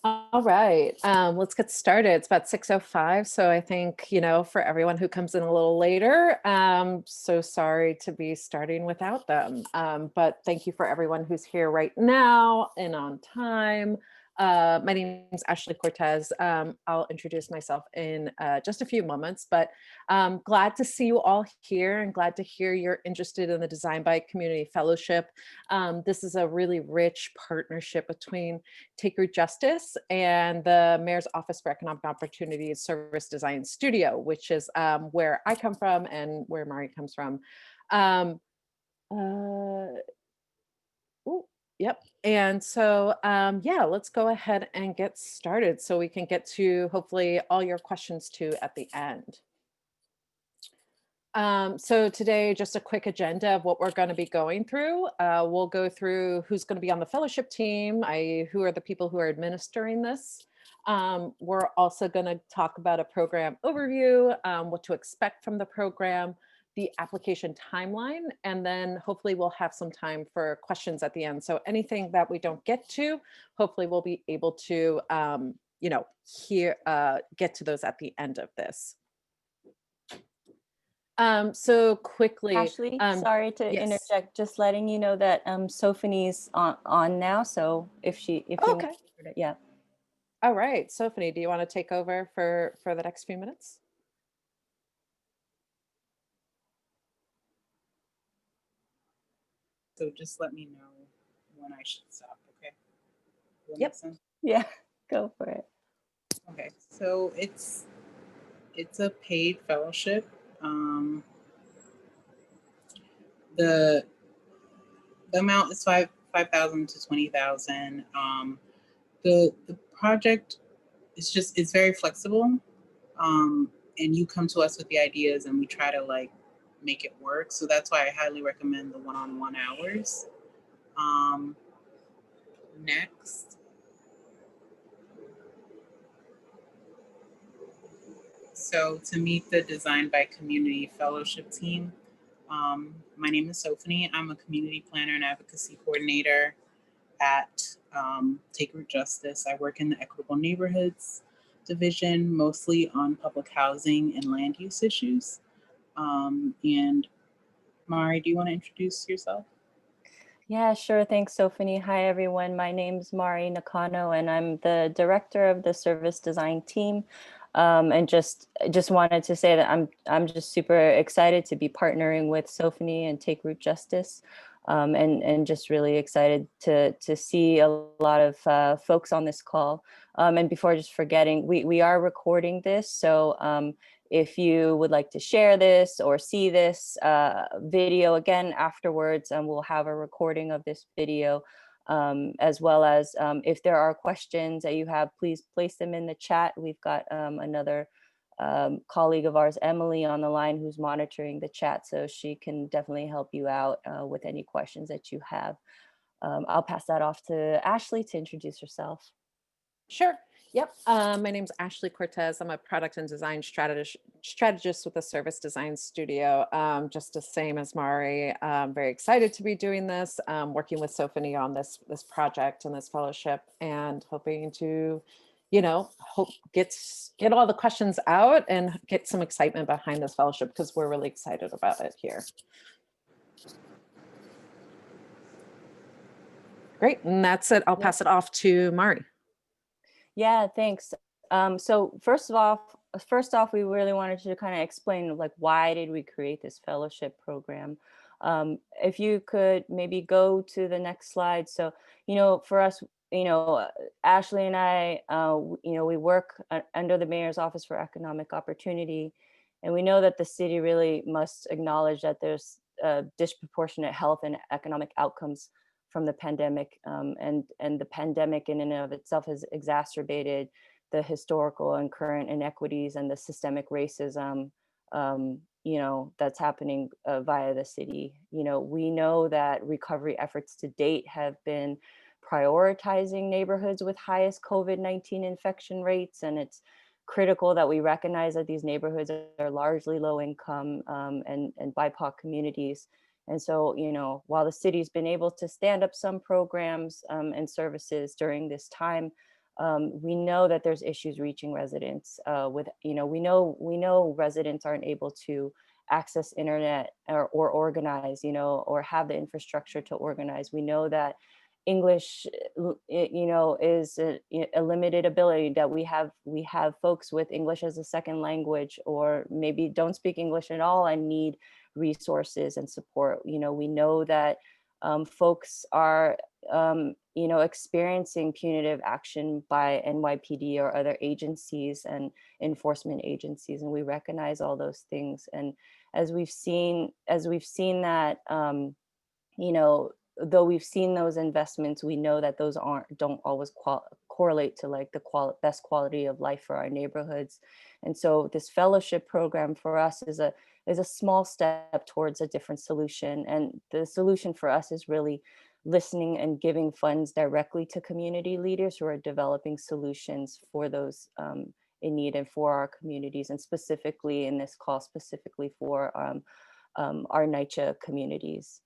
All right, let's get started. It's about 6:05, so I think, for everyone who comes in a little later, so sorry to be starting without them. But thank you for everyone who's here right now and on time. My name is Ashley Cortez. I'll introduce myself in just a few moments, but glad to see you all here and glad to hear you're interested in the Design by Community Fellowship. This is a really rich partnership between TakeRoot Justice and the Mayor's Office for Economic Opportunities Service Design Studio, which is where I come from and where Mari comes from. Um, uh, ooh, yep. And so, yeah, let's go ahead and get started so we can get to hopefully all your questions too at the end. So today, just a quick agenda of what we're going to be going through. We'll go through who's going to be on the fellowship team, who are the people who are administering this. We're also going to talk about a program overview, what to expect from the program, the application timeline, and then hopefully we'll have some time for questions at the end. So anything that we don't get to, hopefully we'll be able to, get to those at the end of this. So quickly, Ashley, sorry to yes. interject, just letting you know that Sophonie's on now, so if you Okay. want to, yeah. All right, Sophie, do you want to take over for the next few minutes? So just let me know when I should stop, okay? Will that Yep. make sense? Yeah, go for it. Okay, so it's a paid fellowship. The amount is 5,000 to 20,000. The project is it's very flexible. And you come to us with the ideas and we try to make it work. So that's why I highly recommend the one-on-one hours. Next. So to meet the Design by Community Fellowship team, my name is Sophie. I'm a community planner and advocacy coordinator at TakeRoot Justice. I work in the Equitable Neighborhoods division, mostly on public housing and land use issues. And Mari, do you want to introduce yourself? Yeah, sure. Thanks, Sophie. Hi, everyone. My name's Mari Nakano, and I'm the director of the service design team. And just wanted to say that I'm just super excited to be partnering with Sophie and TakeRoot Justice, and just really excited to see a lot of folks on this call. And before just forgetting, we are recording this, so if you would like to share this or see this video again afterwards, we'll have a recording of this video, as well as if there are questions that you have, please place them in the chat. We've got another colleague of ours, Emily, on the line who's monitoring the chat, so she can definitely help you out with any questions that you have. I'll pass that off to Ashley to introduce herself. Sure. Yep. My name's Ashley Cortez. I'm a product and design strategist with the Service Design Studio. Just the same as Mari. Very excited to be doing this, working with Sophie on this project and this fellowship, and hoping to, get all the questions out and get some excitement behind this fellowship because we're really excited about it here. Great, and that's it. I'll pass it off to Mari. Yeah, thanks. So first off, we really wanted to kind of explain why did we create this fellowship program. If you could maybe go to the next slide. So, for us, Ashley and I, we work under the Mayor's Office for Economic Opportunity, and we know that the city really must acknowledge that there's disproportionate health and economic outcomes from the pandemic, and the pandemic in and of itself has exacerbated the historical and current inequities and the systemic racism, that's happening via the city. We know that recovery efforts to date have been prioritizing neighborhoods with highest COVID-19 infection rates, and it's critical that we recognize that these neighborhoods are largely low income and BIPOC communities. And so, while the city's been able to stand up some programs and services during this time, We know that there's issues reaching residents with, we know residents aren't able to access internet or organize, or have the infrastructure to organize. We know that English, is a limited ability, that we have folks with English as a second language, or maybe don't speak English at all and need resources and support. We know that folks are, experiencing punitive action by NYPD or other agencies and enforcement agencies, and we recognize all those things. And as we've seen that, though we've seen those investments, we know that those don't always correlate to like the best quality of life for our neighborhoods. And so this fellowship program for us is a small step towards a different solution. And the solution for us is really listening and giving funds directly to community leaders who are developing solutions for those in need and for our communities, and specifically in this call, specifically for our NYCHA communities.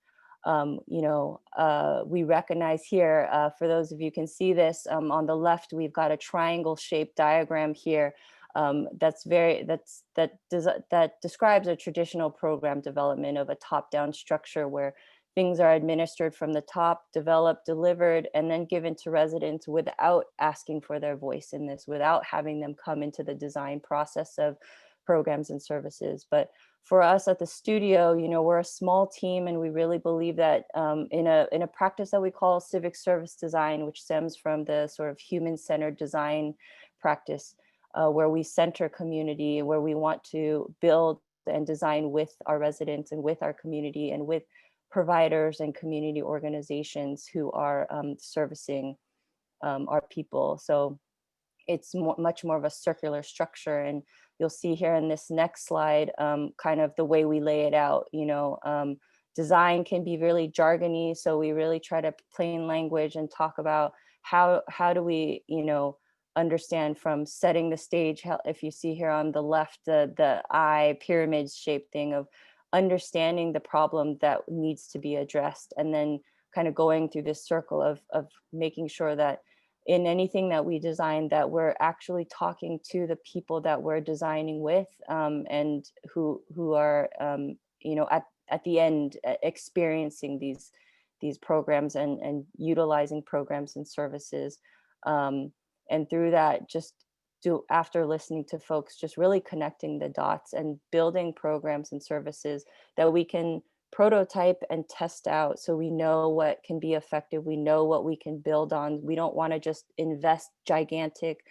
We recognize here, for those of you can see this, on the left, we've got a triangle shaped diagram here that describes a traditional program development of a top-down structure where things are administered from the top, developed, delivered, and then given to residents without asking for their voice in this, without having them come into the design process of programs and services. But for us at the studio, we're a small team, and we really believe that in a practice that we call civic service design, which stems from the sort of human-centered design practice, where we center community, where we want to build and design with our residents and with our community and with providers and community organizations who are servicing our people. So it's much more of a circular structure. And you'll see here in this next slide, kind of the way we lay it out. Design can be really jargony. So we really try to plain language and talk about how do we, understand from setting the stage. If you see here on the left, the eye pyramid shaped thing of understanding the problem that needs to be addressed, and then kind of going through this circle of making sure that in anything that we design, that we're actually talking to the people that we're designing with, and who are at the end experiencing these programs and utilizing programs and services, and through that, after listening to folks, just really connecting the dots and building programs and services that we can prototype and test out, so we know what can be effective, we know what we can build on. We don't want to just invest gigantic,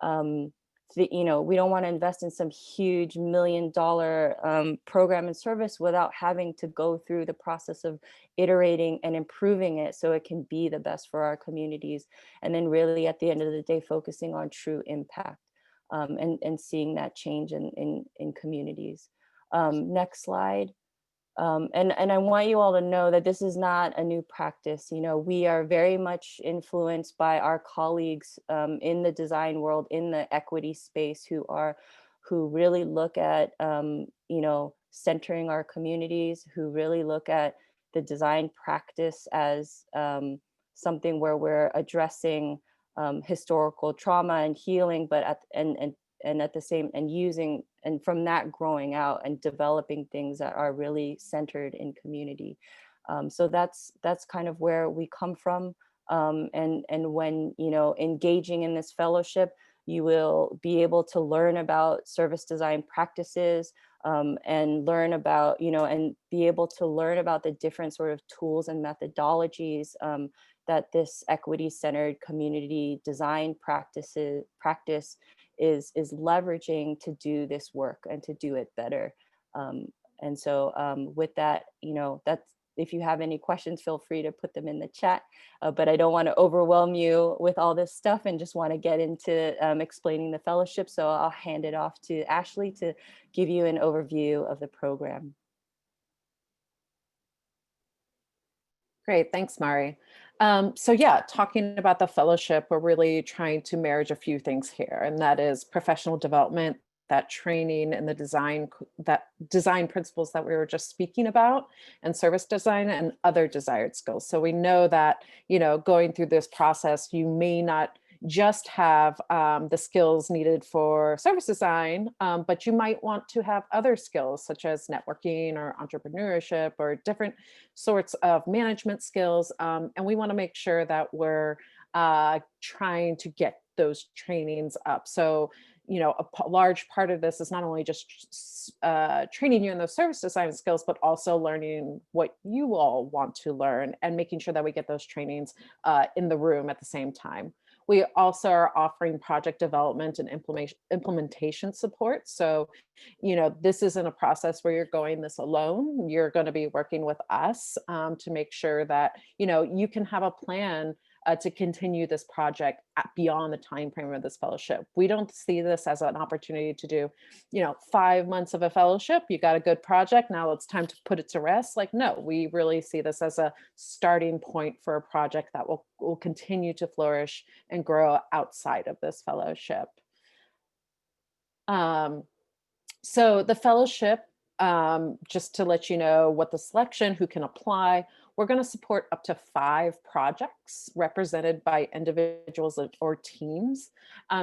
we don't want to invest in some huge $1 million program and service without having to go through the process of iterating and improving it so it can be the best for our communities. And then really at the end of the day, focusing on true impact, and seeing that change in communities. Next slide. And I want you all to know that this is not a new practice. We are very much influenced by our colleagues in the design world, in the equity space, who really look at, centering our communities, who really look at the design practice as something where we're addressing historical trauma and healing, but at the same, and using, and from that growing out and developing things that are really centered in community. So that's kind of where we come from. And when, engaging in this fellowship, you will be able to learn about service design practices, and learn about, and be able to learn about the different sort of tools and methodologies that this equity-centered community design practice is leveraging to do this work and to do it better. And so with that, that's, if you have any questions, feel free to put them in the chat, but I don't want to overwhelm you with all this stuff and just want to get into explaining the fellowship. So I'll hand it off to Ashley to give you an overview of the program. Great, thanks, Mari. So yeah, talking about the fellowship, we're really trying to marriage a few things here, and that is professional development, that training and the design principles that we were just speaking about, and service design and other desired skills. So we know that, going through this process, you may not just have the skills needed for service design, but you might want to have other skills such as networking or entrepreneurship or different sorts of management skills. And we want to make sure that we're trying to get those trainings up. So, large part of this is not only just training you in those service design skills, but also learning what you all want to learn and making sure that we get those trainings in the room at the same time. We also are offering project development and implementation support. So, this isn't a process where you're going this alone. You're going to be working with us to make sure that, you can have a plan to continue this project beyond the time frame of this fellowship. We don't see this as an opportunity to do, 5 months of a fellowship. You got a good project. Now it's time to put it to rest. Like, no, we really see this as a starting point for a project that will continue to flourish and grow outside of this fellowship. So the fellowship, just to let you know what the selection, who can apply, we're going to support up to 5 projects represented by individuals or teams.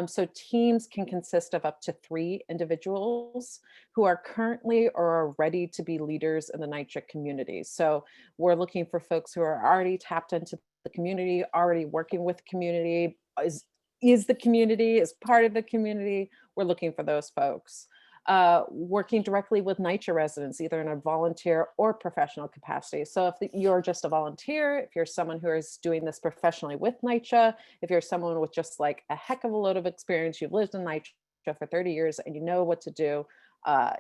So teams can consist of up to 3 individuals who are currently or are ready to be leaders in the NYCHA community. So we're looking for folks who are already tapped into the community, already working with the community, is the community, is part of the community. We're looking for those folks. Working directly with NYCHA residents, either in a volunteer or professional capacity. So if you're just a volunteer, if you're someone who is doing this professionally with NYCHA, if you're someone with just like a heck of a load of experience, you've lived in NYCHA for 30 years and you know what to do,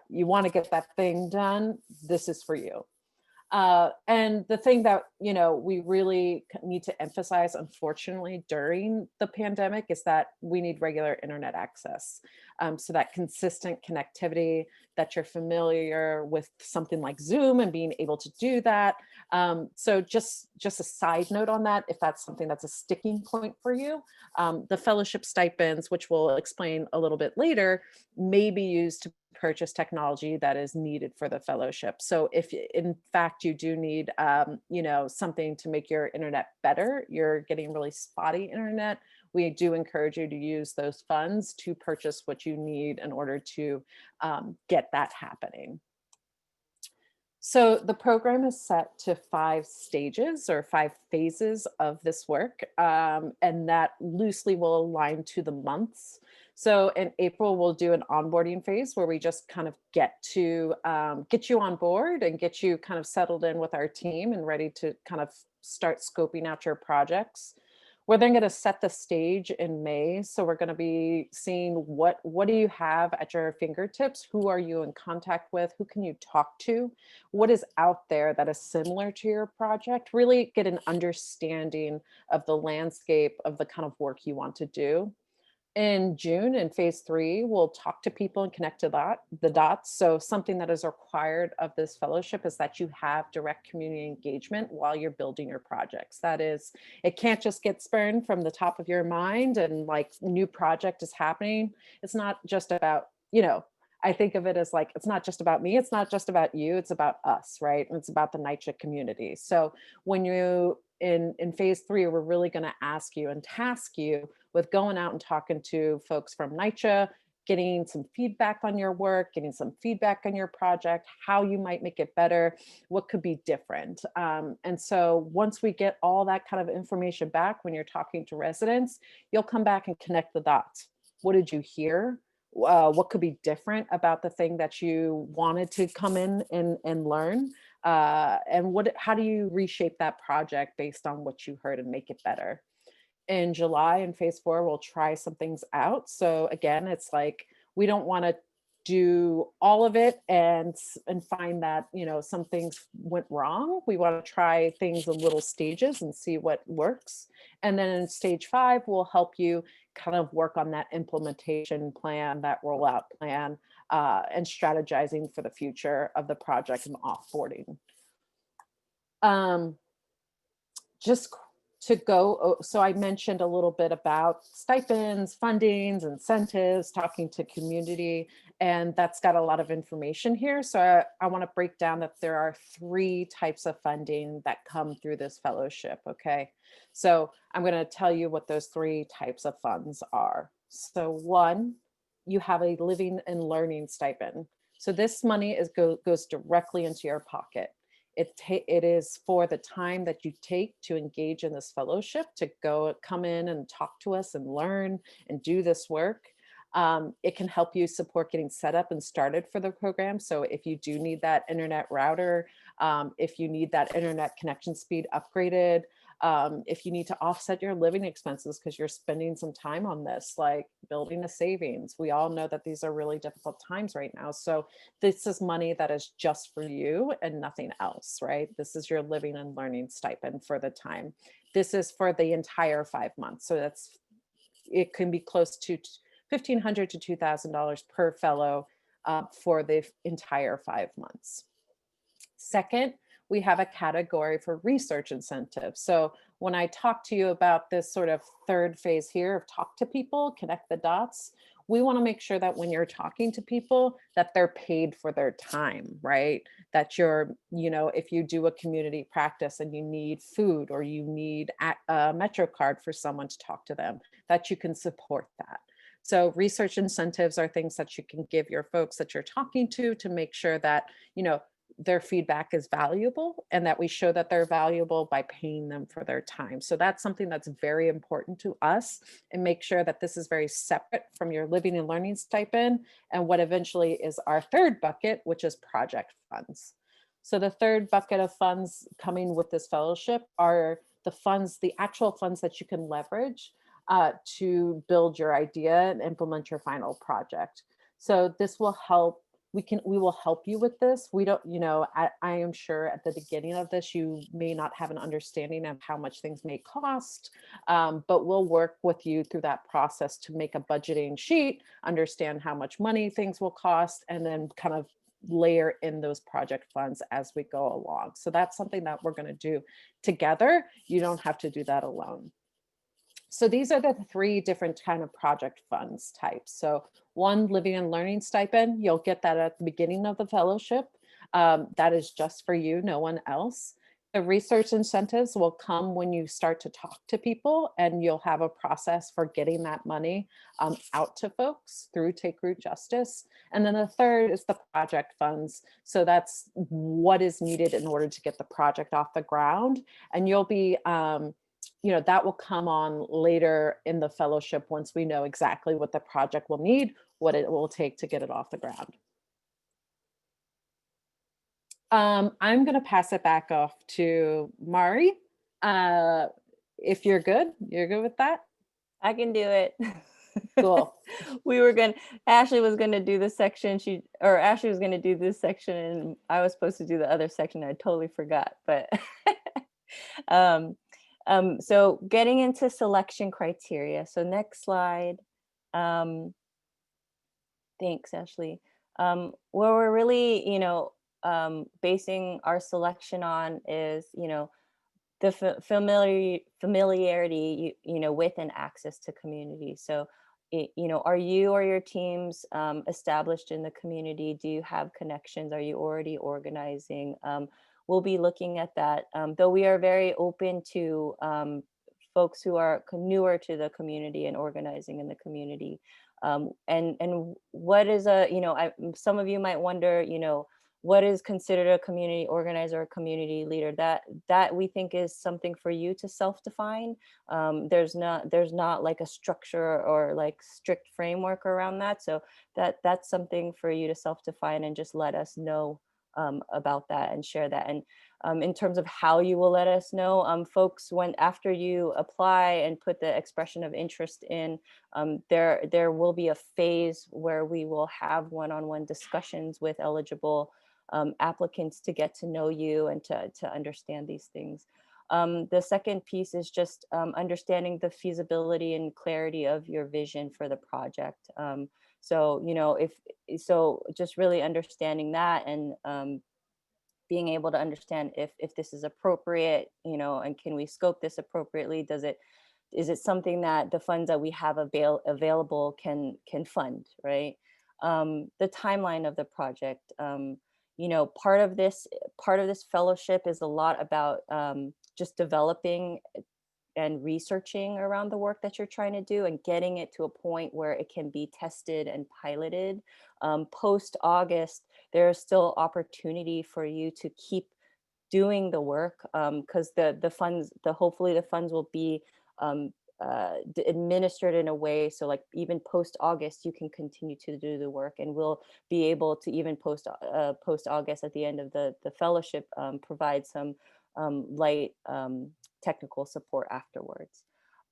you want to get that thing done, this is for you. And the thing that, we really need to emphasize, unfortunately, during the pandemic is that we need regular internet access. So that consistent connectivity, that you're familiar with something like Zoom and being able to do that. So just a side note on that, if that's something that's a sticking point for you, the fellowship stipends, which we'll explain a little bit later, may be used to purchase technology that is needed for the fellowship. So if in fact you do need, something to make your internet better, you're getting really spotty internet, we do encourage you to use those funds to purchase what you need in order to get that happening. So the program is set to 5 stages or 5 phases of this work, and that loosely will align to the months. So in April, we'll do an onboarding phase where we just kind of get you on board and get you kind of settled in with our team and ready to kind of start scoping out your projects. We're then going to set the stage in May. So we're going to be seeing what do you have at your fingertips? Who are you in contact with? Who can you talk to? What is out there that is similar to your project? Really get an understanding of the landscape of the kind of work you want to do. In June, in phase 3, we'll talk to people and connect to the dots. So something that is required of this fellowship is that you have direct community engagement while you're building your projects. That is, it can't just get spurned from the top of your mind and like new project is happening. It's not just about, I think of it as like, it's not just about me, it's not just about you, it's about us, right? And it's about the NYCHA community. So when you, in phase 3, we're really going to ask you and task you with going out and talking to folks from NYCHA, getting some feedback on your work, getting some feedback on your project, how you might make it better, what could be different. And so once we get all that kind of information back when you're talking to residents, you'll come back and connect the dots. What did you hear? What could be different about the thing that you wanted to come in and learn? And how do you reshape that project based on what you heard and make it better? In July in phase 4, we'll try some things out. So again, it's like, we don't want to do all of it and find that, some things went wrong. We want to try things in little stages and see what works. And then in stage 5, we'll help you kind of work on that implementation plan, that rollout plan, and strategizing for the future of the project and offboarding. Just to go, so I mentioned a little bit about stipends, fundings, incentives, talking to community, and that's got a lot of information here. So I want to break down that there are 3 types of funding that come through this fellowship. Okay. So I'm going to tell you what those 3 types of funds are. So 1, you have a living and learning stipend. So this money goes directly into your pocket. It is for the time that you take to engage in this fellowship, to come in and talk to us and learn and do this work. It can help you support getting set up and started for the program. So if you do need that internet router, if you need that internet connection speed upgraded, if you need to offset your living expenses because you're spending some time on this, like building a savings. We all know that these are really difficult times right now. So this is money that is just for you and nothing else, right? This is your living and learning stipend for the time. This is for the entire 5 months. So it can be close to $1,500 to $2,000 per fellow for the entire 5 months. Second, we have a category for research incentives. So when I talk to you about this sort of 3rd phase here of talk to people, connect the dots, we want to make sure that when you're talking to people that they're paid for their time, right? That if you do a community practice and you need food or you need a Metro card for someone to talk to them, that you can support that. So research incentives are things that you can give your folks that you're talking to make sure that, their feedback is valuable and that we show that they're valuable by paying them for their time. So that's something that's very important to us, and make sure that this is very separate from your living and learning stipend and what eventually is our 3rd bucket, which is project funds. So the 3rd bucket of funds coming with this fellowship are the actual funds that you can leverage to build your idea and implement your final project. So this will help. We will help you with this. We don't, I am sure at the beginning of this, you may not have an understanding of how much things may cost, but we'll work with you through that process to make a budgeting sheet, understand how much money things will cost, and then kind of layer in those project funds as we go along. So that's something that we're going to do together. You don't have to do that alone. So these are the 3 different kind of project funds types. So 1, living and learning stipend, you'll get that at the beginning of the fellowship. That is just for you, no one else. The research incentives will come when you start to talk to people, and you'll have a process for getting that money out to folks through TakeRoot Justice. And then the 3rd is the project funds. So that's what is needed in order to get the project off the ground. And you'll be that will come on later in the fellowship once we know exactly what the project will need, what it will take to get it off the ground. I'm going to pass it back off to Mari. If you're good with that? I can do it. Cool. Ashley was going to do this section. Ashley was going to do this section and I was supposed to do the other section. I totally forgot, but so getting into selection criteria. So next slide. Thanks, Ashley. Where we're really, basing our selection on is, the familiarity, with and access to community. So, are you or your teams established in the community? Do you have connections? Are you already organizing? We'll be looking at that, though we are very open to folks who are newer to the community and organizing in the community. And what is some of you might wonder, what is considered a community organizer or community leader? That we think is something for you to self-define. There's not like a structure or like strict framework around that. So that's something for you to self-define and just let us know about that and share that. And in terms of how you will let us know, folks, after you apply and put the expression of interest in, there will be a phase where we will have one-on-one discussions with eligible applicants to get to know you and to understand these things. The second piece is just understanding the feasibility and clarity of your vision for the project. So just really understanding that and being able to understand if this is appropriate, and can we scope this appropriately? Is it something that the funds that we have available can fund, right? The timeline of the project, part of this fellowship is a lot about just developing and researching around the work that you're trying to do and getting it to a point where it can be tested and piloted. Post August, there is still opportunity for you to keep doing the work, because the funds, hopefully the funds will be administered in a way so like even post August you can continue to do the work, and we'll be able to even post August at the end of the fellowship provide some light technical support afterwards.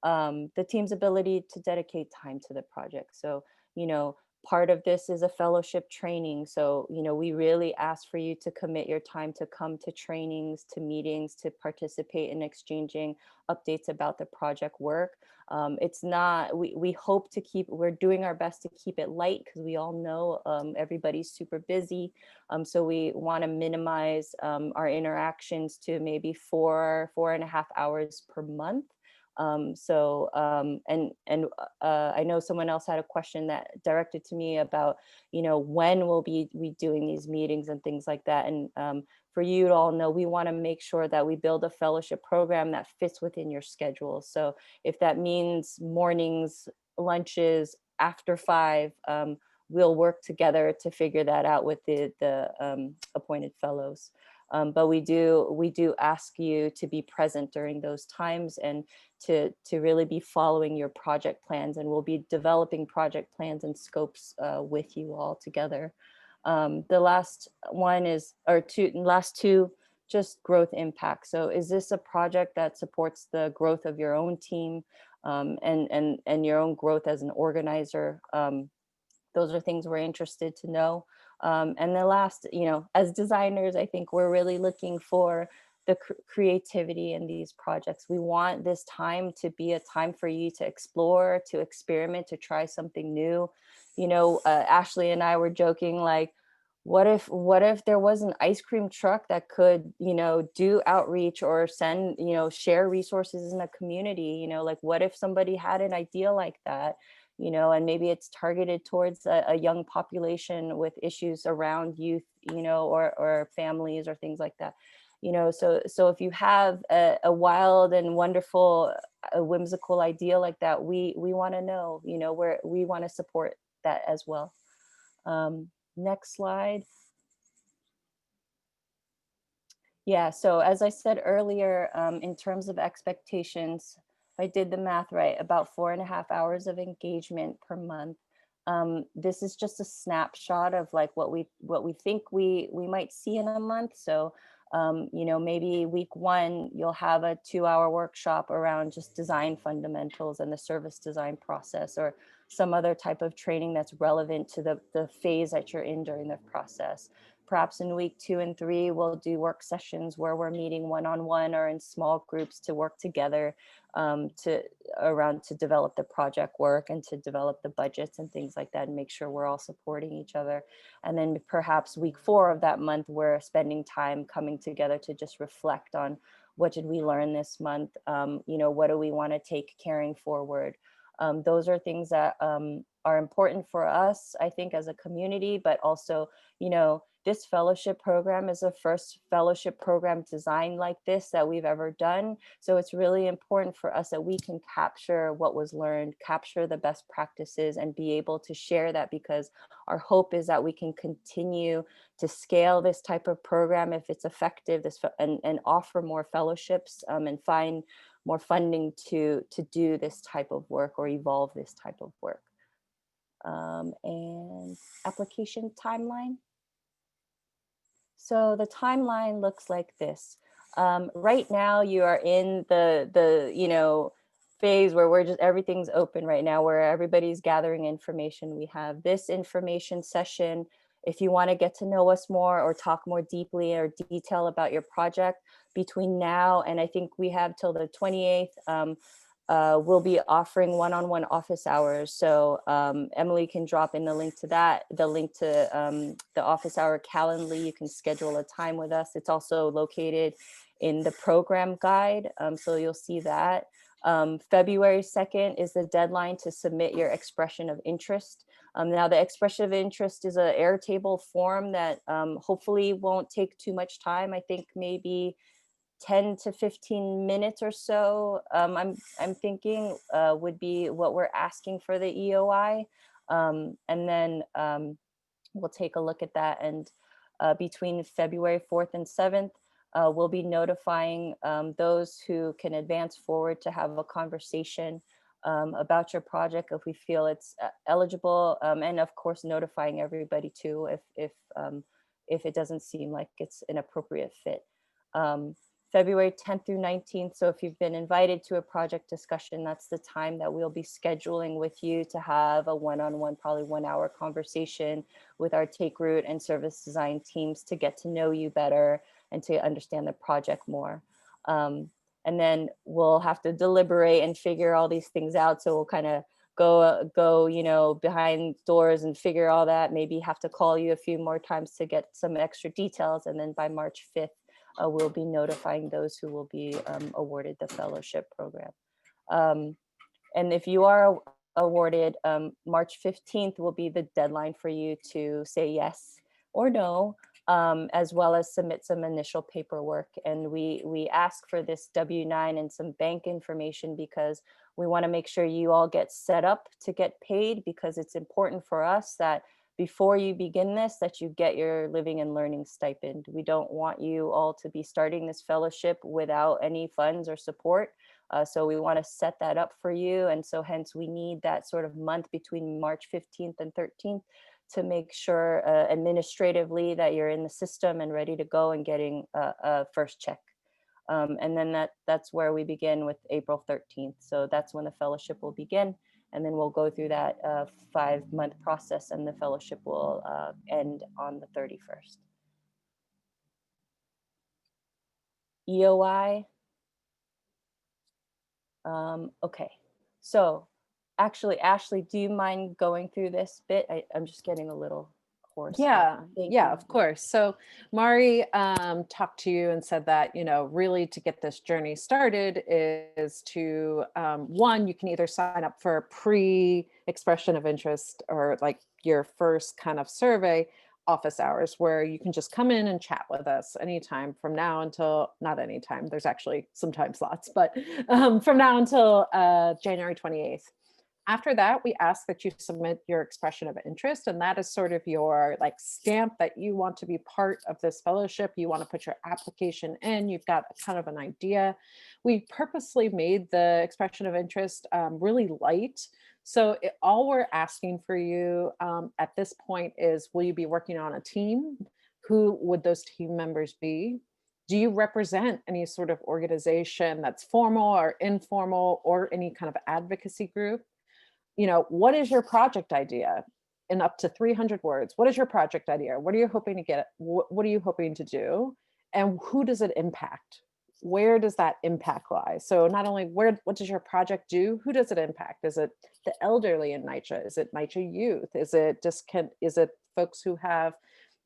The team's ability to dedicate time to the project. So, part of this is a fellowship training. So, we really ask for you to commit your time to come to trainings, to meetings, to participate in exchanging updates about the project work. It's not, we hope to we're doing our best to keep it light because we all know everybody's super busy. So we want to minimize our interactions to maybe 4.5 hours per month. I know someone else had a question that directed to me about, when we'll be doing these meetings and things like that. And for you to all know, we want to make sure that we build a fellowship program that fits within your schedule. So if that means mornings, lunches, after 5, we'll work together to figure that out with the appointed fellows. But we do ask you to be present during those times and to really be following your project plans, and we'll be developing project plans and scopes with you all together. The last one is, last two, just growth impact. So is this a project that supports the growth of your own team and your own growth as an organizer? Those are things we're interested to know. And the last, as designers, I think we're really looking for the creativity in these projects. We want this time to be a time for you to explore, to experiment, to try something new. Ashley and I were joking, like, what if there was an ice cream truck that could, do outreach or send, share resources in the community? Like, what if somebody had an idea like that? And maybe it's targeted towards a young population with issues around youth, or families or things like that. So if you have a wild and wonderful, whimsical idea like that, we want to know, where we want to support that as well. Next slide. Yeah, so as I said earlier, in terms of expectations, if I did the math right, about 4.5 hours of engagement per month. This is just a snapshot of like what we think we might see in a month. So, maybe week 1, you'll have a 2-hour workshop around just design fundamentals and the service design process, or some other type of training that's relevant to the phase that you're in during the process. Perhaps in week 2 and 3, we'll do work sessions where we're meeting one-on-one or in small groups to work together to develop the project work and to develop the budgets and things like that, and make sure we're all supporting each other. And then perhaps week 4 of that month, we're spending time coming together to just reflect on what did we learn this month? What do we want to take carrying forward? Those are things that are important for us, I think, as a community, but also, this fellowship program is the first fellowship program designed like this that we've ever done. So it's really important for us that we can capture what was learned, capture the best practices, and be able to share that, because our hope is that we can continue to scale this type of program if it's effective, and offer more fellowships and find more funding to do this type of work or evolve this type of work. And application timeline. So the timeline looks like this. Right now you are in the phase where everything's open right now, where everybody's gathering information. We have this information session. If you want to get to know us more or talk more deeply or detail about your project between now and I think we have till the 28th, we'll be offering one-on-one office hours. So Emily can drop in the link to that, the link to the office hour Calendly. You can schedule a time with us. It's also located in the program guide. So you'll see that. February 2nd is the deadline to submit your expression of interest. Now the expression of interest is an Airtable form that hopefully won't take too much time. I think maybe 10 to 15 minutes or so, I'm thinking would be what we're asking for the EOI. And then we'll take a look at that. And between February 4th and 7th, we'll be notifying those who can advance forward to have a conversation about your project if we feel it's eligible, and of course notifying everybody too if it doesn't seem like it's an appropriate fit. February 10th through 19th. So if you've been invited to a project discussion, that's the time that we'll be scheduling with you to have a one-on-one, probably 1 hour conversation with our TakeRoot and service design teams to get to know you better and to understand the project more. And then we'll have to deliberate and figure all these things out. So we'll kind of go, you know, behind doors and figure all that, maybe have to call you a few more times to get some extra details. And then by March 5th, we'll be notifying those who will be awarded the fellowship program. And if you are awarded, March 15th will be the deadline for you to say yes or no, as well as submit some initial paperwork. And we ask for this W-9 and some bank information because we want to make sure you all get set up to get paid, because it's important for us that before you begin this, that you get your living and learning stipend. We don't want you all to be starting this fellowship without any funds or support. So we want to set that up for you. And so hence we need that sort of month between March 15th and 13th to make sure administratively that you're in the system and ready to go and getting a first check. And then that's where we begin with April 13th. So that's when the fellowship will begin. And then we'll go through that 5-month process, and the fellowship will end on the 31st. EOI. Okay, so actually, Ashley, do you mind going through this bit? I'm just getting a little hoarse. Yeah, Thank yeah, you. of course. So Mari talked to you and said that, you know, really to get this journey started is to, one, you can either sign up for a pre-expression of interest or like your first kind of survey office hours where you can just come in and chat with us anytime from now until, not anytime, there's actually some time slots, but from now until January 28th. After that, we ask that you submit your expression of interest, and that is sort of your like stamp that you want to be part of this fellowship. You want to put your application in, you've got kind of an idea. We purposely made the expression of interest really light. So all we're asking for you at this point is, will you be working on a team? Who would those team members be? Do you represent any sort of organization that's formal or informal or any kind of advocacy group? You know, what is your project idea in up to 300 words? What is your project idea? What are you hoping to get? What are you hoping to do? And who does it impact? Where does that impact lie? So not only what does your project do? Who does it impact? Is it the elderly in NYCHA? Is it NYCHA youth? Is it folks who have,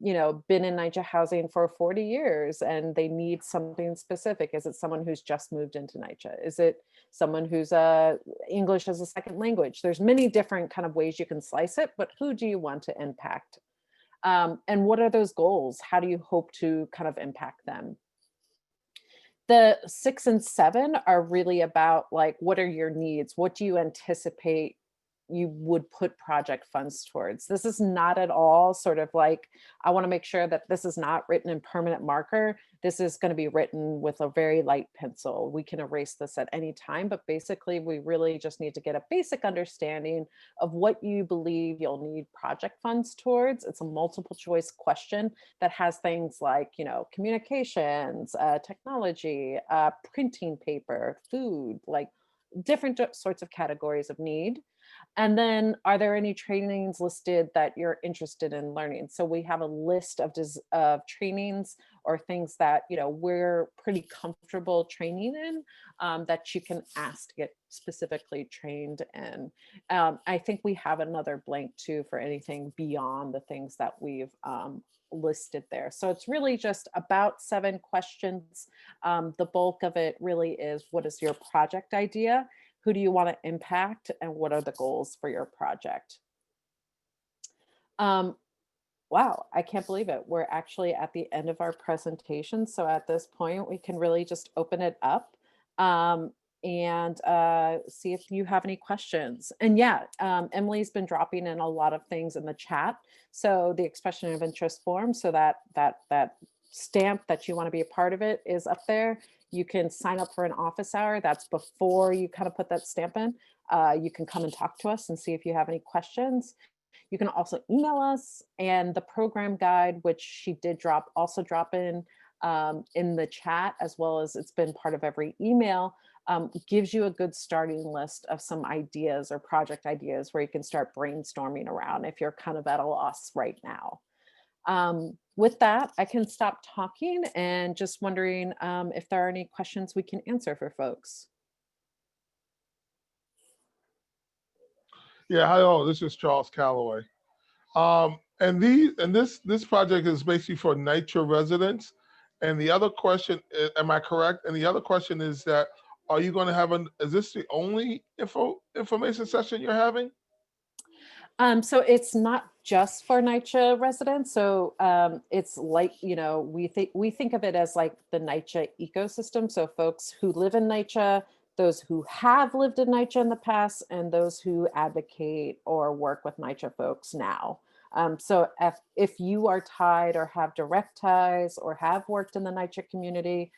you know, been in NYCHA housing for 40 years and they need something specific? Is it someone who's just moved into NYCHA? Is it someone who's English as a second language? There's many different kind of ways you can slice it, but who do you want to impact? And what are those goals? How do you hope to kind of impact them? The 6 and 7 are really about like, what are your needs? What do you anticipate you would put project funds towards? This is not at all sort of like, I want to make sure that this is not written in permanent marker. This is going to be written with a very light pencil. We can erase this at any time, but basically we really just need to get a basic understanding of what you believe you'll need project funds towards. It's a multiple choice question that has things like, you know, communications, technology, printing paper, food, like different sorts of categories of need. And then, are there any trainings listed that you're interested in learning? So we have a list of trainings or things that, you know, we're pretty comfortable training in, that you can ask to get specifically trained in. I think we have another blank too for anything beyond the things that we've listed there. So it's really just about 7 questions. The bulk of it really is, what is your project idea? Who do you want to impact? And what are the goals for your project? Um, wow, I can't believe it. We're actually at the end of our presentation. So at this point, we can really just open it up, and see if you have any questions. And yeah, Emily's been dropping in a lot of things in the chat. So the expression of interest form, so that stamp that you want to be a part of it is up there. You can sign up for an office hour. That's before you kind of put that stamp in. You can come and talk to us and see if you have any questions. You can also email us, and the program guide, which she did also drop in the chat, as well as it's been part of every email, gives you a good starting list of some ideas or project ideas where you can start brainstorming around if you're kind of at a loss right now. With that, I can stop talking and just wondering if there are any questions we can answer for folks. Yeah, hi all. This is Charles Calloway. And this project is basically for NYCHA residents. And the other question, am I correct? And the other question is that, are you going to have is this the only information session you're having? So it's not just for NYCHA residents. So it's like, you know, we think of it as like the NYCHA ecosystem. So folks who live in NYCHA, those who have lived in NYCHA in the past, and those who advocate or work with NYCHA folks now. So if you are tied or have direct ties or have worked in the NYCHA community,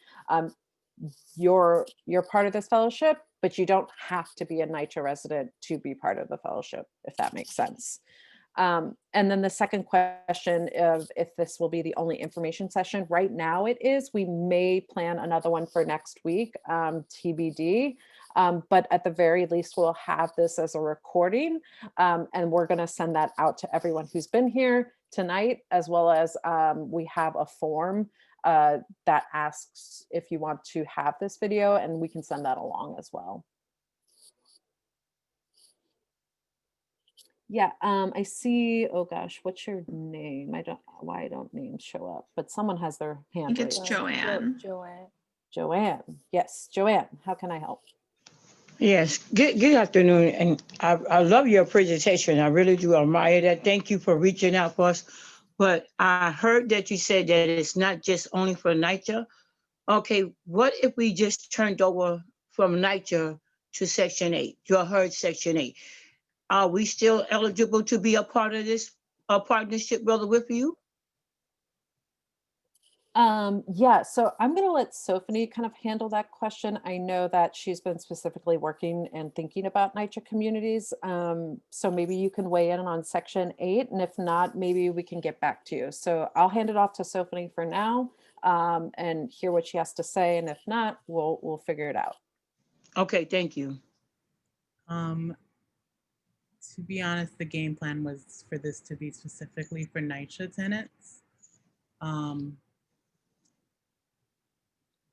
you're part of this fellowship, but you don't have to be a NYCHA resident to be part of the fellowship, if that makes sense. And then the second question of if this will be the only information session, right now it is. We may plan another one for next week, TBD. But at the very least, we'll have this as a recording, and we're going to send that out to everyone who's been here tonight, as well as we have a form that asks if you want to have this video, and we can send that along as well. Yeah, I see. Oh gosh, what's your name? Why don't names show up? But someone has their hand I think it's raised. Joanne. Joanne. Yes, Joanne, how can I help? Yes, good afternoon. And I love your presentation. I really do admire that. Thank you for reaching out for us. But I heard that you said that it's not just only for NYCHA. Okay, what if we just turned over from NYCHA to Section 8, your HERD Section 8? Are we still eligible to be a part of this partnership, brother, with you? Yeah, so I'm going to let Sophie kind of handle that question. I know that she's been specifically working and thinking about NYCHA communities. So maybe you can weigh in on Section 8, and if not, maybe we can get back to you. So I'll hand it off to Sophie for now, and hear what she has to say. And if not, we'll figure it out. Okay, thank you. To be honest, the game plan was for this to be specifically for NYCHA tenants.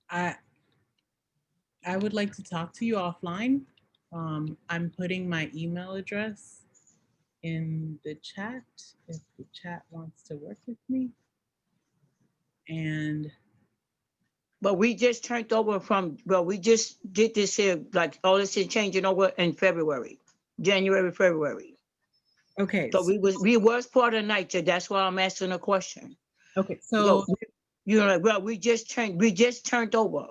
I would like to talk to you offline. I'm putting my email address in the chat if the chat wants to work with me. But we just turned over we just did this here, like all this is changing over in February, January, February. Okay. So we was part of NYCHA. That's why I'm asking a question. Okay. So you know, like, well, we just turned over,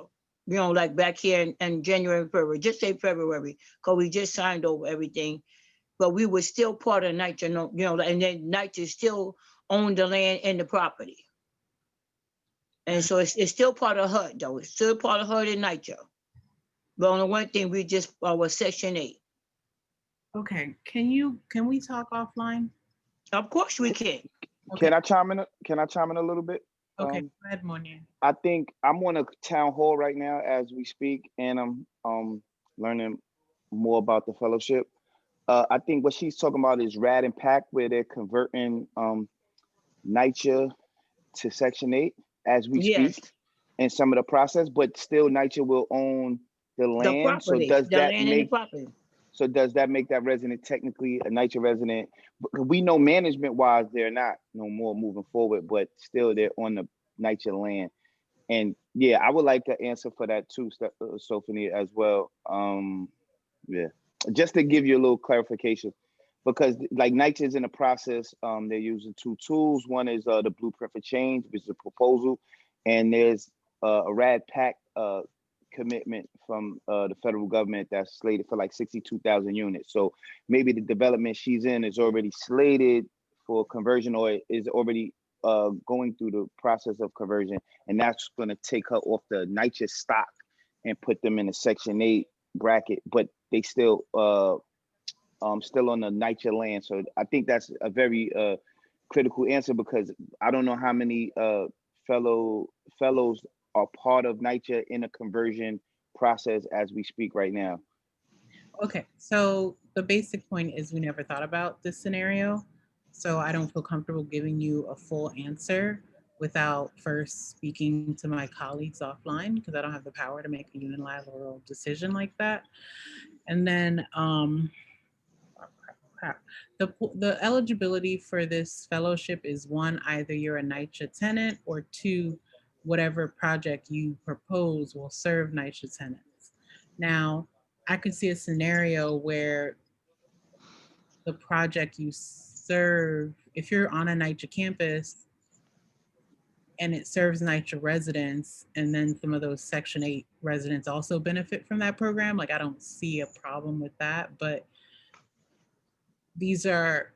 you know, like back here in January, February, just say February, because we just signed over everything. But we were still part of NYCHA, you know, and then NYCHA still owned the land and the property. And so it's still part of HUD, though. It's still part of HUD and NYCHA. But only one thing, we just was Section 8. Okay, can we talk offline? Of course we can. Okay. Can I chime in a little bit? Okay, go ahead, Monia. I think I'm on a town hall right now as we speak, and I'm learning more about the fellowship. I think what she's talking about is Rad and Pack, where they're converting NYCHA to Section 8 as we Yes, speak in some of the process, but still NYCHA will own the the land. So property, does the that land and the make property. that resident technically a NYCHA resident? We know management wise they're not no more moving forward, but still they're on the NYCHA land. And yeah, I would like an answer for that too, Sophie, as well. Yeah, just to give you a little clarification, because like NYCHA is in the process. They're using two tools. One is the Blueprint for Change, which is a proposal, and there's a Rad Pack commitment from the federal government that's slated for like 62,000 units. So maybe the development she's in is already slated for conversion, or is already going through the process of conversion, and that's going to take her off the NYCHA stock and put them in a Section 8 bracket, but they still still on the NYCHA land. So I think that's a very critical answer, because I don't know how many fellows are part of NYCHA in a conversion process as we speak right now. Okay, so the basic point is we never thought about this scenario. So I don't feel comfortable giving you a full answer without first speaking to my colleagues offline, because I don't have the power to make a unilateral decision like that. And then the eligibility for this fellowship is one, either you're a NYCHA tenant, or two, whatever project you propose will serve NYCHA tenants. Now, I could see a scenario where the project you serve, if you're on a NYCHA campus and it serves NYCHA residents, and then some of those Section 8 residents also benefit from that program, like I don't see a problem with that, but these are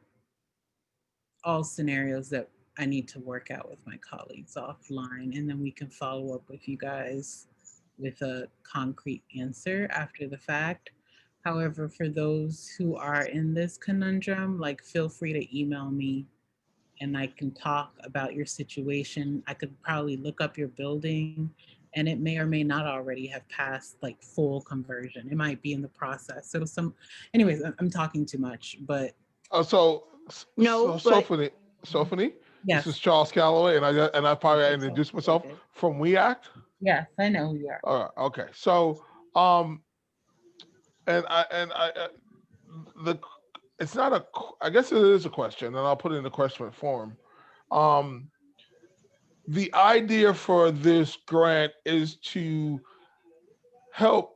all scenarios that I need to work out with my colleagues offline, and then we can follow up with you guys with a concrete answer after the fact. However, for those who are in this conundrum, like feel free to email me and I can talk about your situation. I could probably look up your building and it may or may not already have passed like full conversion. It might be in the process. So anyways, I'm talking too much, but. No, Sophie, Yes. this is Charles Calloway, and I probably introduced myself from We Act. Yes, I know who you are. All right, okay. So, it's not a. I guess it is a question, and I'll put it in the question form. The idea for this grant is to help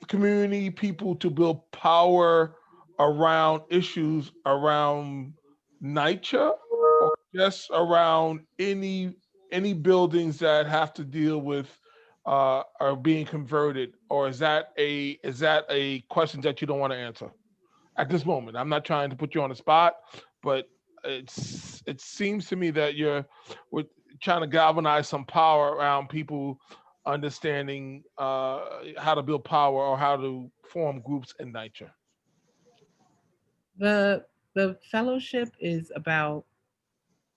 community people to build power around issues around NYCHA, or just around any buildings that have to deal with are being converted, or is that a question that you don't want to answer at this moment? I'm not trying to put you on the spot, but it seems to me that we're trying to galvanize some power around people understanding how to build power or how to form groups in NYCHA. The fellowship is about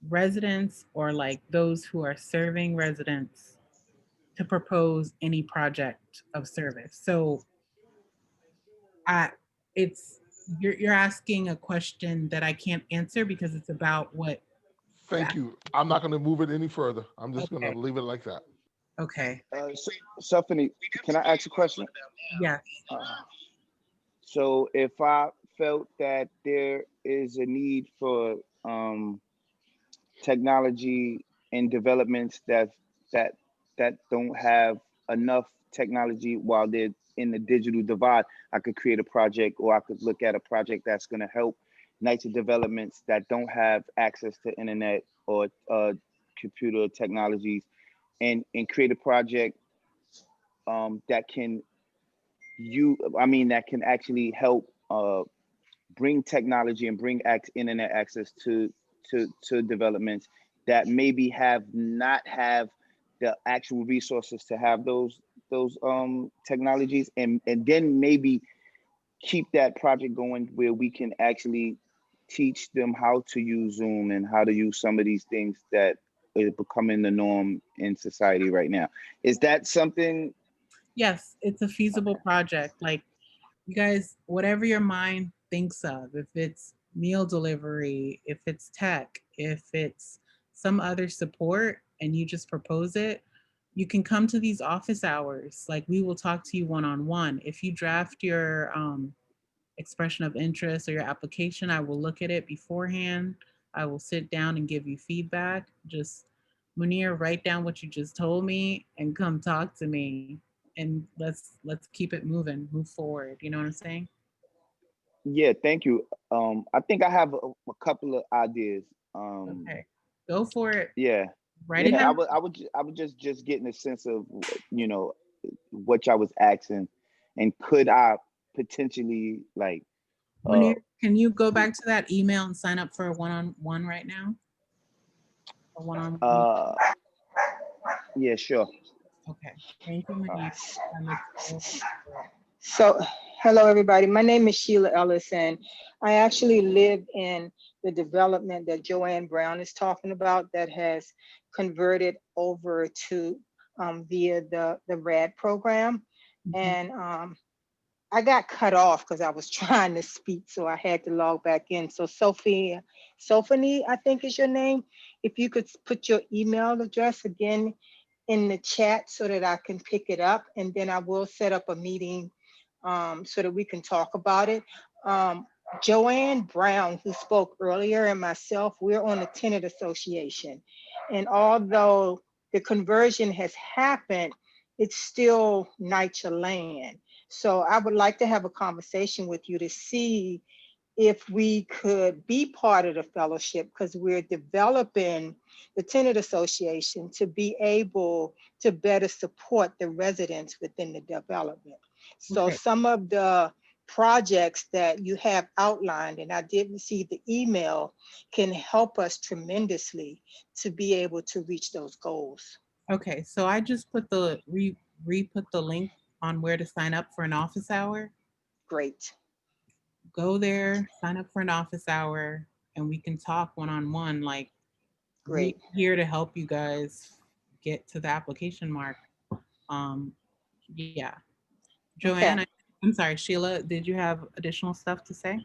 residents, or like those who are serving residents, to propose any project of service. So you're asking a question that I can't answer because it's about what. Thank you. I'm not going to move it any further. I'm just Okay. going to leave it like that. Okay. Stephanie, can I ask a question? Yes. So if I felt that there is a need for technology and developments that don't have enough technology while they're in the digital divide, I could create a project, or I could look at a project that's going to help NYCHA developments that don't have access to internet or computer technologies, and create a project that can actually help bring technology and bring internet access to developments that maybe not have the actual resources to have those technologies, and then maybe keep that project going where we can actually teach them how to use Zoom and how to use some of these things that are becoming the norm in society right now. Is that something? Yes, it's a feasible project. Like, you guys, whatever your mind thinks of, if it's meal delivery, if it's tech, if it's some other support, and you just propose it, you can come to these office hours. Like, we will talk to you one-on-one. If you draft your expression of interest or your application, I will look at it beforehand. I will sit down and give you feedback. Just, Munir, write down what you just told me and come talk to me, and let's keep it moving, move forward. You know what I'm saying? Yeah, thank you. I think I have a couple of ideas. Okay, go for it. Yeah, Write it yeah. down. I would just getting a sense of, you know, what y'all was asking, and could I potentially like, Munir, can you go back to that email and sign up for a one-on-one right now? A one-on-one. yeah, sure. Okay. Thank you, Munir. And let's go for it. So, hello, everybody. My name is Sheila Ellis, and I actually live in the development that Joanne Brown is talking about that has converted over to via the RAD program. And I got cut off because I was trying to speak, so I had to log back in. So Sophie, I think is your name. If you could put your email address again in the chat so that I can pick it up, and then I will set up a meeting so that we can talk about it. Joanne Brown, who spoke earlier, and myself, we're on the Tenant Association. And although the conversion has happened, it's still NYCHA land. So I would like to have a conversation with you to see if we could be part of the fellowship, because we're developing the Tenant Association to be able to better support the residents within the development. So Okay. some of the projects that you have outlined, and I did receive the email, can help us tremendously to be able to reach those goals. Okay, so I just put the re-put the link on where to sign up for an office hour. Great. Go there, sign up for an office hour, and we can talk one-on-one. Like, we're Great. here to help you guys get to the application mark. Yeah. Joanne, Okay. I'm sorry, Sheila, did you have additional stuff to say?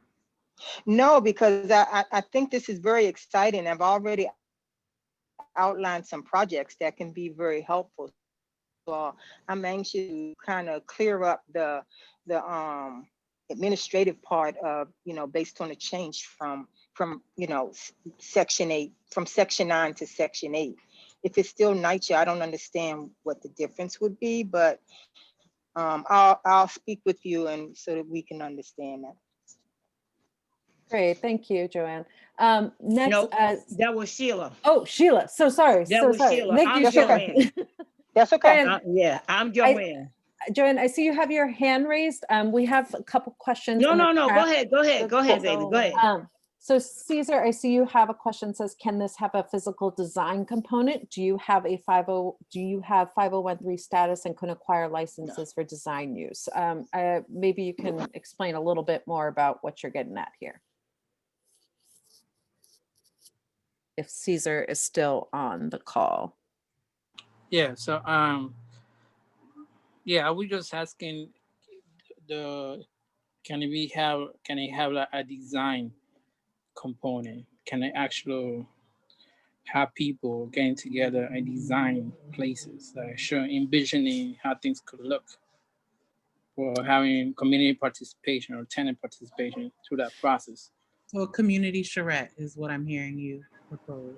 No, because I think this is very exciting. I've already outlined some projects that can be very helpful. So I'm anxious to kind of clear up the administrative part of, based on the change from Section 8, from Section 9 to Section 8. If it's still NYCHA, I don't understand what the difference would be, but I'll speak with you and so that we can understand that. Great, thank you, Joanne. Next, No, that was Sheila. oh, Sheila, so sorry, That was Sheila. Thank I'm you, Sheila. Joanne. That's okay. Joanne, Yeah, I'm Joanne. Joanne, I see you have your hand raised. We have a couple questions. No, in the no, chat. go ahead, baby, go ahead. So Caesar, I see you have a question, says, can this have a physical design component? Do you have a 501(c) status and can acquire licenses for design use? Maybe you can explain a little bit more about what you're getting at here. If Caesar is still on the call. Yeah, so yeah, I was just asking can it have like a design component? Can it actually have people getting together and design places, like envisioning how things could look, or having community participation or tenant participation through that process? So a community charrette is what I'm hearing you propose.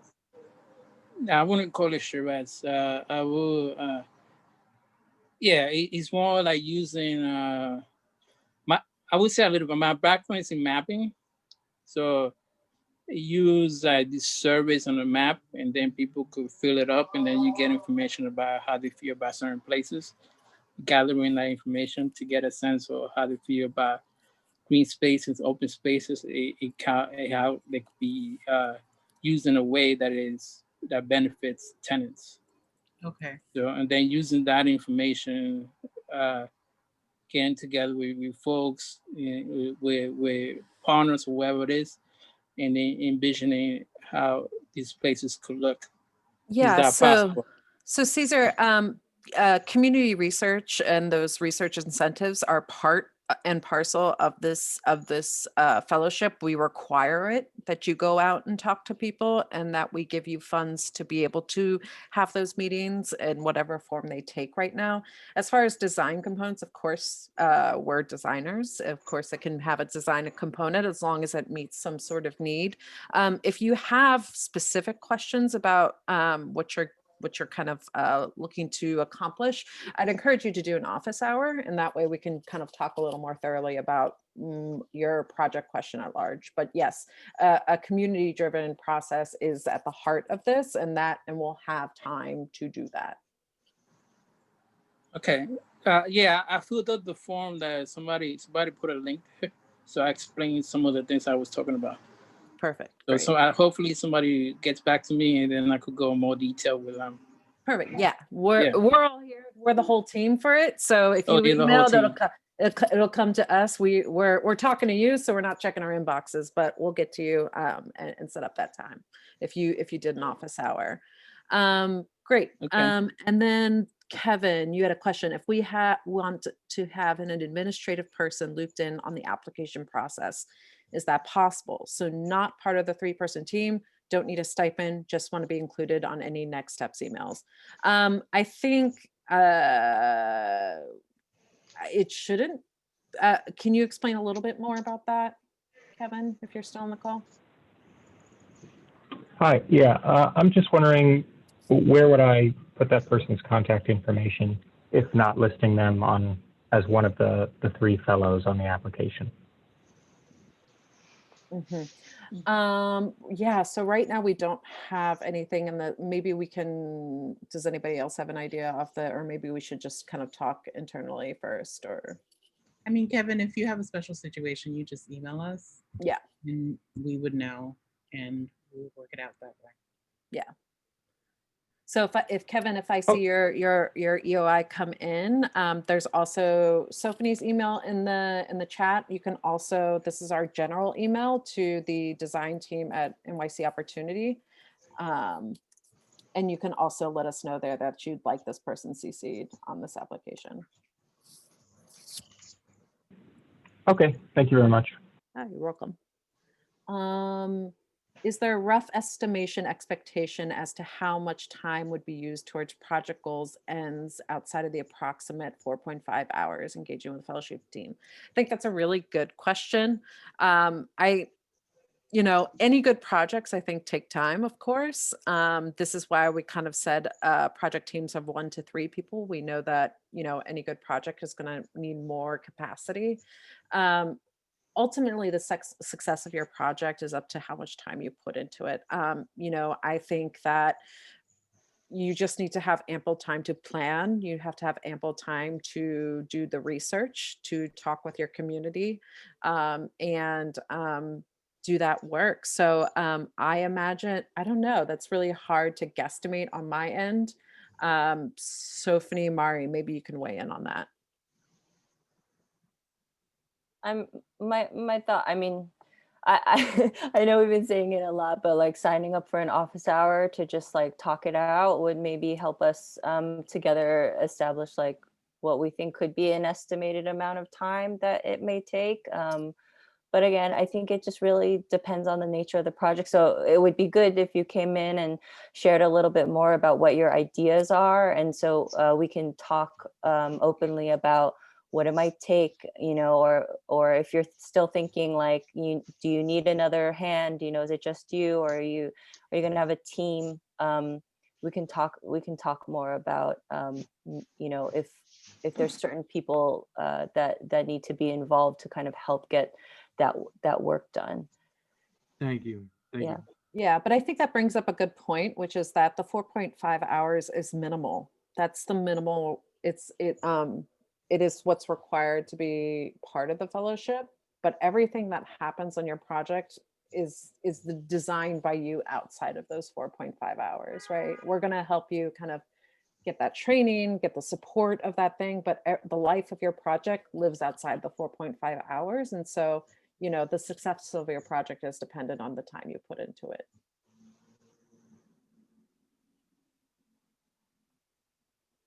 I wouldn't call it charrettes. I will. Yeah, it's more like using I would say a little bit. My background is in mapping, so use this surveys on the map, and then people could fill it up, and then you get information about how they feel about certain places. Gathering that information to get a sense of how they feel about green spaces, open spaces, how they could be used in a way that benefits tenants. Okay. So, and then using that information, getting together with folks, with partners, whoever it is, and then envisioning how these places could look. Yeah, Is that possible? So Caesar, community research and those research incentives are part and parcel of this fellowship. We require it that you go out and talk to people, and that we give you funds to be able to have those meetings in whatever form they take right now. As far as design components, of course, we're designers. Of course, it can have a design component as long as it meets some sort of need. If you have specific questions about what you're kind of looking to accomplish, I'd encourage you to do an office hour, and that way we can kind of talk a little more thoroughly about your project question at large. But yes, a community-driven process is at the heart of this, and we'll have time to do that. Okay. Yeah, I filled out the form that somebody put a link there. So I explained some of the things I was talking about. Perfect. So, Great. hopefully somebody gets back to me, and then I could go in more detail with them. Perfect. Yeah, we're all here. We're the whole team for it. So if you you're the whole email, team. it'll come to us. We're talking to you, so we're not checking our inboxes, but we'll get to you and set up that time if you did an office hour. Great. Okay. And then Kevin, you had a question. If we want to have an administrative person looped in on the application process, is that possible? So not part of the 3-person team, don't need a stipend, just want to be included on any next steps emails. I think it shouldn't. Can you explain a little bit more about that, Kevin, if you're still on the call? Hi, yeah, I'm just wondering, where would I put that person's contact information if not listing them on as one of the 3 fellows on the application? Yeah, so right now we don't have anything in the, maybe we can, does anybody else have an idea of the, or maybe we should just kind of talk internally first, or? I mean, Kevin, if you have a special situation, you just email us. Yeah. And we would know, and we'll work it out that way. Yeah. So if Kevin, if I see your EOI come in, there's also Sophie's email in the chat. You can also, this is our general email to the design team at NYC Opportunity. And you can also let us know there that you'd like this person CC'd on this application. Okay, thank you very much. You're welcome. Is there a rough estimation expectation as to how much time would be used towards project goals ends outside of the approximate 4.5 hours engaging with the fellowship team? I think that's a really good question. Any good projects, I think, take time, of course. This is why we kind of said project teams of 1 to 3 people. We know that, any good project is going to need more capacity. Ultimately, the success of your project is up to how much time you put into it. I think that you just need to have ample time to plan. You have to have ample time to do the research, to talk with your community, and do that work. So I imagine, I don't know, that's really hard to guesstimate on my end. Sophie, Mari, maybe you can weigh in on that. My thought, I mean, I know we've been saying it a lot, but like signing up for an office hour to just like talk it out would maybe help us together establish like what we think could be an estimated amount of time that it may take. But again, I think it just really depends on the nature of the project. So it would be good if you came in and shared a little bit more about what your ideas are. And so we can talk openly about what it might take, or if you're still thinking like, do you need another hand? Is it just you, or are you going to have a team? We can talk more about, if there's certain people that need to be involved to kind of help get that work done. Thank you. Thank you. Yeah, but I think that brings up a good point, which is that the 4.5 hours is minimal. That's the minimal. It is what's required to be part of the fellowship, but everything that happens on your project is designed by you outside of those 4.5 hours, right? We're going to help you kind of get that training, get the support of that thing, but the life of your project lives outside the 4.5 hours. And so, the success of your project is dependent on the time you put into it.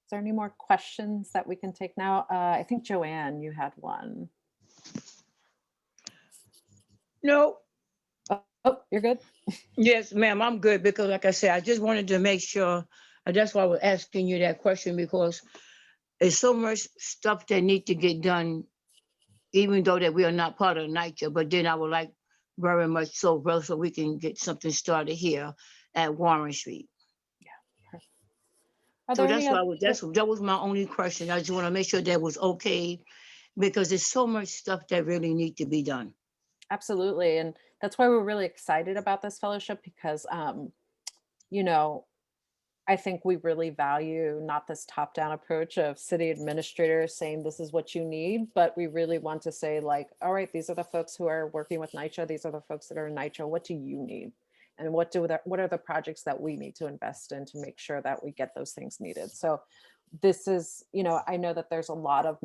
Is there any more questions that we can take now? I think Joanne, you had one. No, Oh, you're good. yes, ma'am, I'm good because like I said, I just wanted to make sure, and that's why I was asking you that question because there's so much stuff that need to get done, even though that we are not part of NYCHA, but then I would like very much so, bro, so we can get something started here at Warren Street. Are So there that's any why other? that was my only question. I just want to make sure that was okay because there's so much stuff that really need to be done. Absolutely. And that's why we're really excited about this fellowship because, you know, I think we really value not this top-down approach of city administrators saying this is what you need, but we really want to say like, all right, these are the folks who are working with NYCHA. These are the folks that are in NYCHA. What do you need? And what are the projects that we need to invest in to make sure that we get those things needed? So this is, I know that there's a lot of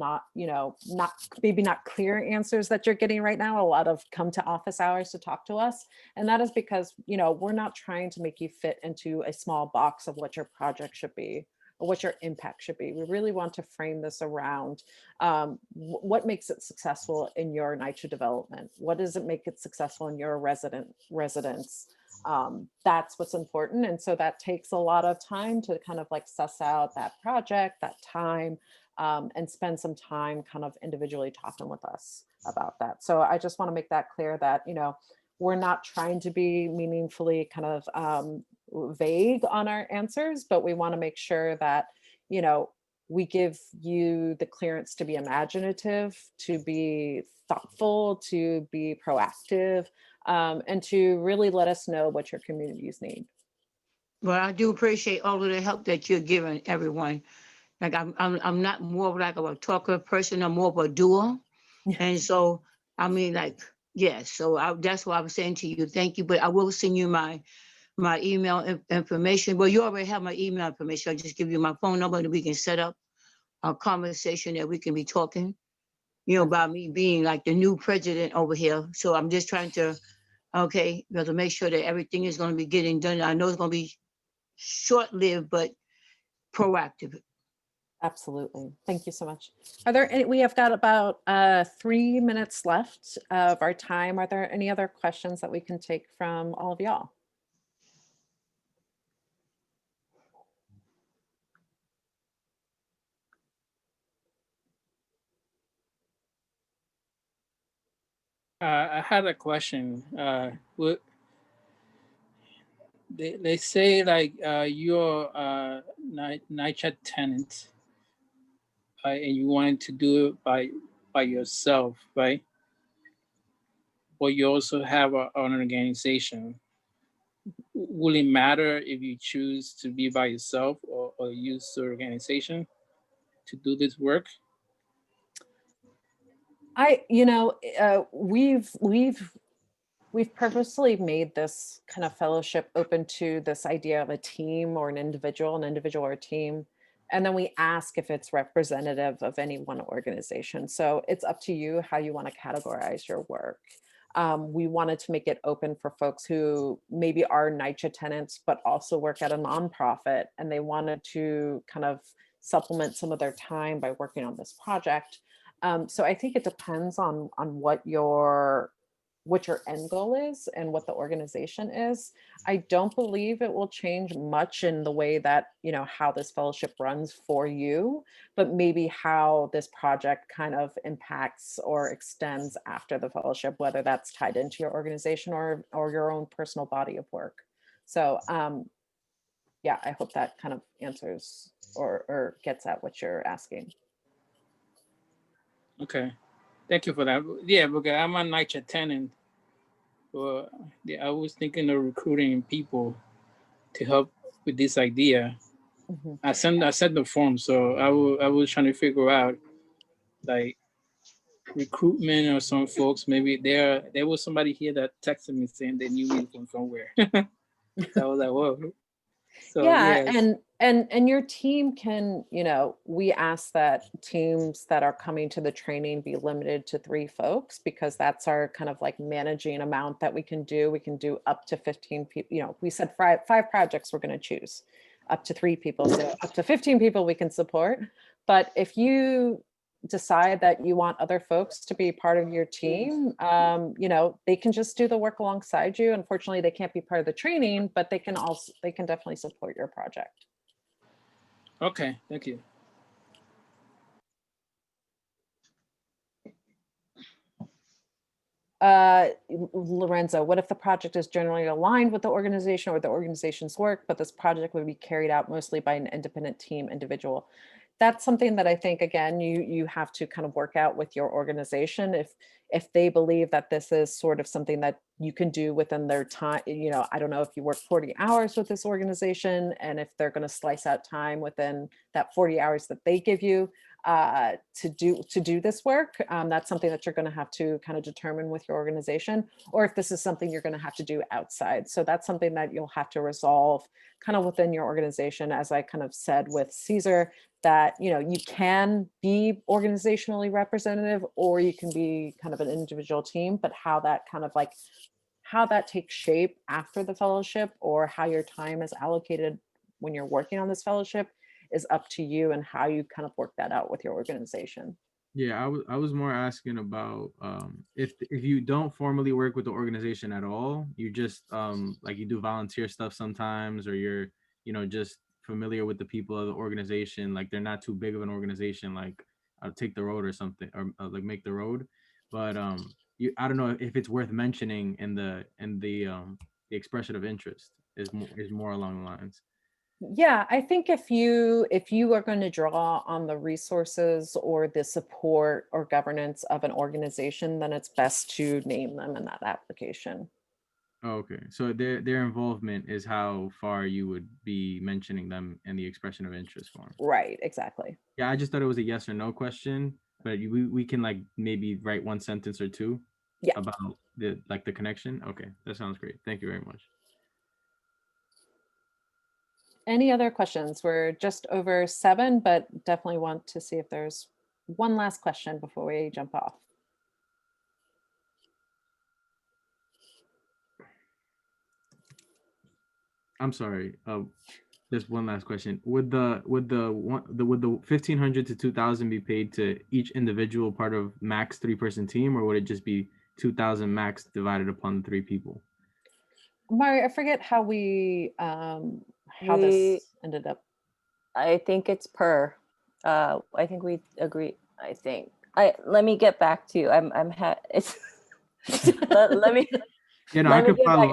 maybe not clear answers that you're getting right now, a lot of come to office hours to talk to us. And that is because, we're not trying to make you fit into a small box of what your project should be or what your impact should be. We really want to frame this around what makes it successful in your NYCHA development? What does it make it successful in your residents? That's what's important. And so that takes a lot of time to kind of like suss out that project, that time, and spend some time kind of individually talking with us about that. So I just want to make that clear that, we're not trying to be meaningfully kind of vague on our answers, but we want to make sure that, we give you the clearance to be imaginative, to be thoughtful, to be proactive, and to really let us know what your communities need. Well, I do appreciate all of the help that you're giving everyone. Like I'm not more of like a talker person, I'm more of a doer. And so, I mean, like, yes, so that's why I was saying to you, thank you, but I will send you my email information. Well, you already have my email information. I'll just give you my phone number and we can set up a conversation that we can be talking, about me being like the new president over here. So I'm just trying to, to make sure that everything is going to be getting done. I know it's going to be short-lived, but proactive. Absolutely. Thank you so much. Are there any, we have got about 3 minutes left of our time. Are there any other questions that we can take from all of y'all? I had a question. They say like you're a NYCHA tenant, and you wanted to do it by yourself, right? But you also have an organization. Will it matter if you choose to be by yourself or use the organization to do this work? We've purposely made this kind of fellowship open to this idea of a team or an individual or a team. And then we ask if it's representative of any one organization. So it's up to you how you want to categorize your work. We wanted to make it open for folks who maybe are NYCHA tenants, but also work at a nonprofit, and they wanted to kind of supplement some of their time by working on this project. So I think it depends on what your end goal is and what the organization is. I don't believe it will change much in the way that, how this fellowship runs for you, but maybe how this project kind of impacts or extends after the fellowship, whether that's tied into your organization or your own personal body of work. So yeah, I hope that kind of answers or gets at what you're asking. Okay, thank you for that. Yeah, because I'm a NYCHA tenant. Well, yeah, I was thinking of recruiting people to help with this idea. Mm-hmm. I sent the form, so I was trying to figure out like recruitment or some folks. Maybe there was somebody here that texted me saying they knew me from somewhere. So I was like, whoa. So yeah, yes. and your team can, we ask that teams that are coming to the training be limited to 3 folks, because that's our kind of like managing amount that we can do. We can do up to 15 people. We said 5 projects we're going to choose, up to 3 people. So up to 15 people we can support. But if you decide that you want other folks to be part of your team, you know, they can just do the work alongside you. Unfortunately, they can't be part of the training, but they can definitely support your project. Okay, thank you. Lorenzo, what if the project is generally aligned with the organization or the organization's work, but this project would be carried out mostly by an independent team individual? That's something that I think, again, you have to kind of work out with your organization. If they believe that this is sort of something that you can do within their time, you know, I don't know if you work 40 hours with this organization, and if they're going to slice out time within that 40 hours that they give you to do this work, that's something that you're going to have to kind of determine with your organization, or if this is something you're going to have to do outside. So that's something that you'll have to resolve kind of within your organization. As I kind of said with Caesar, that, you know, you can be organizationally representative, or you can be kind of an individual team, but how that kind of like, how that takes shape after the fellowship, or how your time is allocated when you're working on this fellowship, is up to you, and how you kind of work that out with your organization. Yeah, I was more asking about if you don't formally work with the organization at all, you just like you do volunteer stuff sometimes, or you're, you know, just familiar with the people of the organization, like they're not too big of an organization, like Take the Road or something, or like Make the Road, but I don't know if it's worth mentioning in the expression of interest is more along the lines. Yeah, I think if you are going to draw on the resources or the support or governance of an organization, then it's best to name them in that application. Oh, okay, so their involvement is how far you would be mentioning them in the expression of interest form. Right, exactly. Yeah, I just thought it was a yes or no question, but we can like maybe write one sentence or two about the connection. Okay, that sounds great. Thank you very much. Any other questions? We're just over 7, but definitely want to see if there's one last question before we jump off. I'm sorry. Just one last question. Would the 1,500 to 2,000 be paid to each individual part of max 3-person team, or would it just be 2,000 max divided upon 3 people? Mari, I forget how this ended up. I think it's per. I think we agree. I think. Let me get back to you. It's. let me. Yeah, no, let I me get back. up.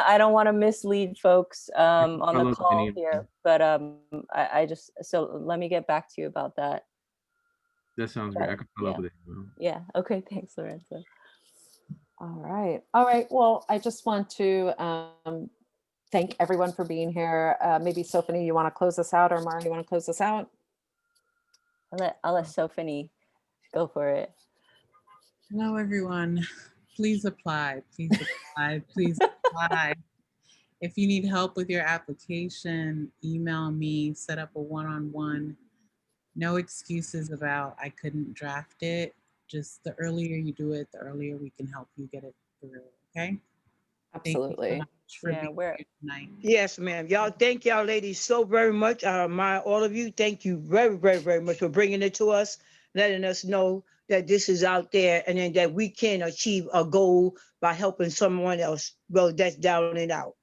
I don't want to mislead folks on the call here, but so let me get back to you about that. That sounds great. I can follow up with it. Yeah. Okay. Thanks, Lorenzo. All right. All right. Well, I just want to thank everyone for being here. Maybe Sophie, you want to close us out, or Mari, you want to close us out? I'll let Sophie go for it. Hello, everyone. Please apply. Please apply. Please apply. If you need help with your application, email me, set up a one-on-one. No excuses about I couldn't draft it. Just the earlier you do it, the earlier we can help you get it through. Okay? Absolutely. Thank you so much for being here tonight. Yes, ma'am. Y'all, thank y'all ladies so very much. I admire all of you. Thank you very, very, very much for bringing it to us, letting us know that this is out there, and then that we can achieve a goal by helping someone else. Well, that's down and out.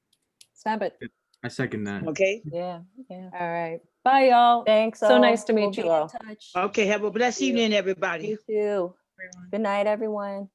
Snap it. I second that. Okay. Yeah. All right. Bye, y'all. Thanks. So nice to meet you all. Okay. Have a blessed evening, everybody. You too. Good night, everyone.